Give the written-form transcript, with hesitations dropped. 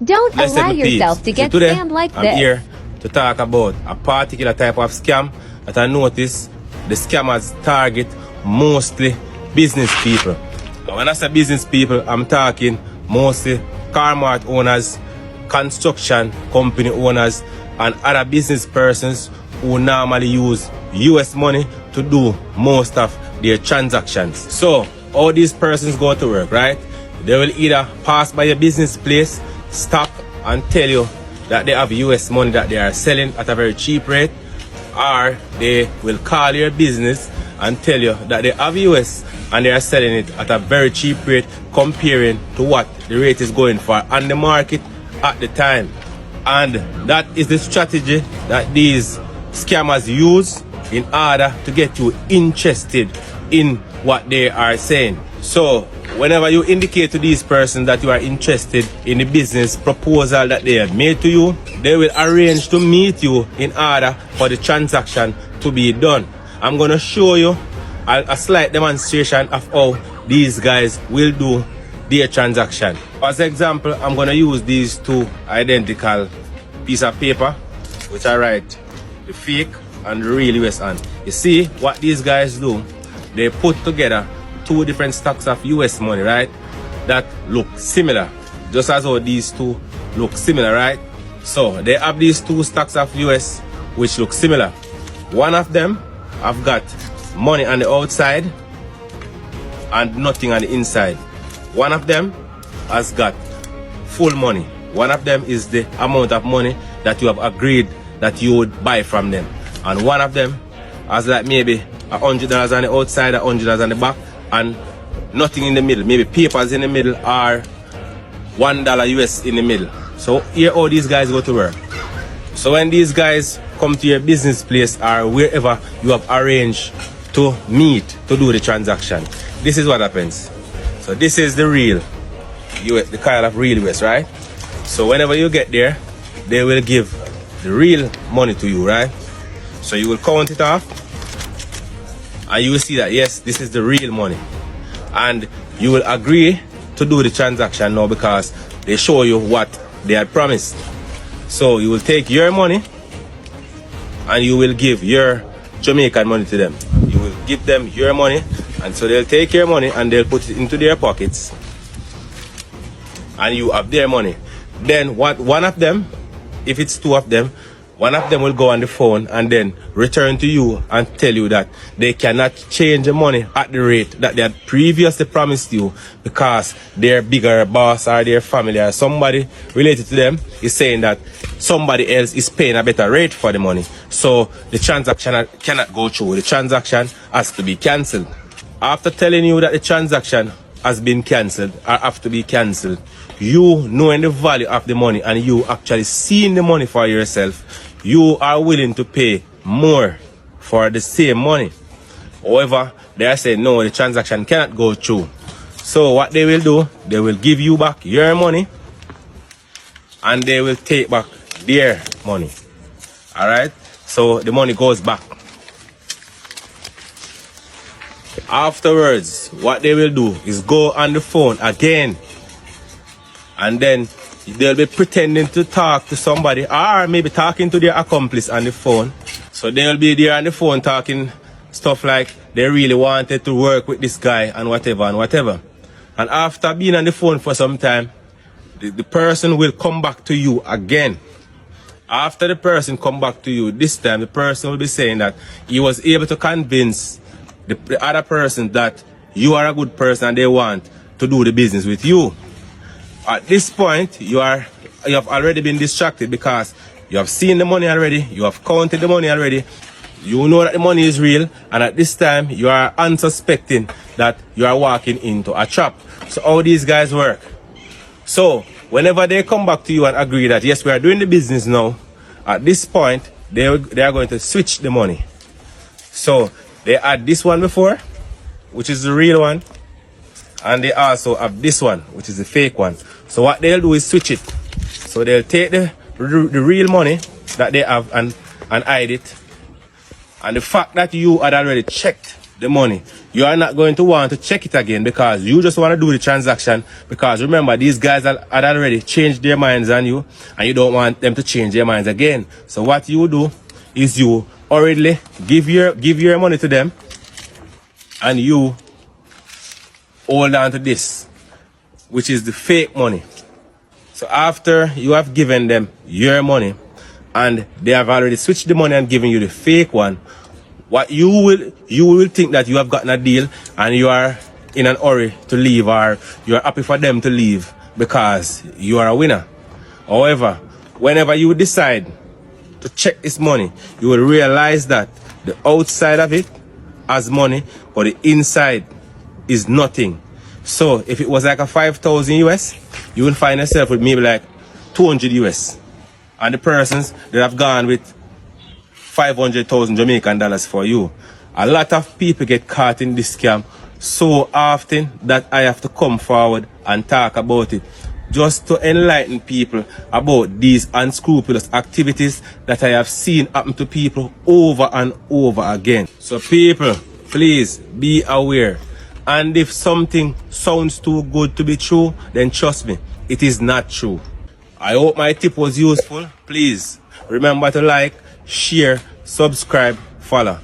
Don't Blessed allow be peace. yourself to So get today, scammed like I'm this. here to talk about a particular type of scam that I notice the scammers target mostly business people. And when I say business people, I'm talking mostly car mart owners, construction company owners, and other business persons who normally use US money to do most of their transactions. So, all these persons go to work, right? They will either pass by your business place, stop and tell you that they have US money that they are selling at a very cheap rate, or they will call your business and tell you that they have US and they are selling it at a very cheap rate comparing to what the rate is going for on the market at the time. And that is the strategy that these scammers use in order to get you interested in what they are saying. So whenever you indicate to these persons that you are interested in the business proposal that they have made to you, they will arrange to meet you in order for the transaction to be done. I'm going to show you a slight demonstration of how these guys will do their transaction. As example, I'm going to use these two identical pieces of paper, which I write the fake and the real US on. You see what these guys do? They put together two different stacks of US money, right? That look similar, just as how these two look similar, right? So they have these two stacks of US which look similar. One of them have got money on the outside and nothing on the inside. One of them has got full money. One of them is the amount of money that you have agreed that you would buy from them. And one of them has like maybe $100 on the outside, $100 on the back, and nothing in the middle. Maybe papers in the middle or $1 US in the middle. So here all these guys go to work. So when these guys come to your business place or wherever you have arranged to meet to do the transaction, this is what happens. So this is the real US, the kind of real US, right? So whenever you get there, they will give the real money to you, right? So you will count it off and you will see that yes, this is the real money, and you will agree to do the transaction now because they show you what they had promised. So you will take your money and you will give your Jamaican money to them. You will give them your money, and so they'll take your money and they'll put it into their pockets, and you have their money. Then one of them, if it's two of them, one of them will go on the phone and then return to you and tell you that they cannot change the money at the rate that they had previously promised you because their bigger boss or their family or somebody related to them is saying that somebody else is paying a better rate for the money. So the transaction cannot go through. The transaction has to be cancelled. After telling you that the transaction has been cancelled or have to be cancelled, you knowing the value of the money and you actually seeing the money for yourself, you are willing to pay more for the same money. However, they are saying no, the transaction cannot go through. So what they will do, they will give you back your money and they will take back their money. Alright? So the money goes back. Afterwards, what they will do is go on the phone again, and then they'll be pretending to talk to somebody or maybe talking to their accomplice on the phone. So they'll be there on the phone talking stuff like they really wanted to work with this guy and whatever and whatever. And after being on the phone for some time, the person will come back to you again. After the person come back to you, this time the person will be saying that he was able to convince the other person that you are a good person and they want to do the business with you. At this point, you have already been distracted because you have seen the money already, you have counted the money already, you know that the money is real, and at this time you are unsuspecting that you are walking into a trap. So how these guys work? So whenever they come back to you and agree that yes, we are doing the business now, at this point they are going to switch the money. So they had this one before, which is the real one, and they also have this one, which is the fake one. So what they'll do is switch it. So they'll take the real money that they have and hide it. And the fact that you had already checked the money, you are not going to want to check it again because you just want to do the transaction, because remember, these guys had already changed their minds on you and you don't want them to change their minds again. So what you do is you already give your money to them and you hold on to this, which is the fake money. So after you have given them your money and they have already switched the money and given you the fake one, what you will think that you have gotten a deal and you are in an hurry to leave, or you are happy for them to leave because you are a winner. However, whenever you decide to check this money, you will realize that the outside of it has money, but the inside is nothing. So if it was like a 5,000 US, you will find yourself with maybe like 200 US. And the persons that have gone with 500,000 Jamaican dollars for you. A lot of people get caught in this scam so often that I have to come forward and talk about it, just to enlighten people about these unscrupulous activities that I have seen happen to people over and over again. So people, please be aware. And if something sounds too good to be true, then trust me, it is not true. I hope my tip was useful. Please remember to like, share, subscribe, follow.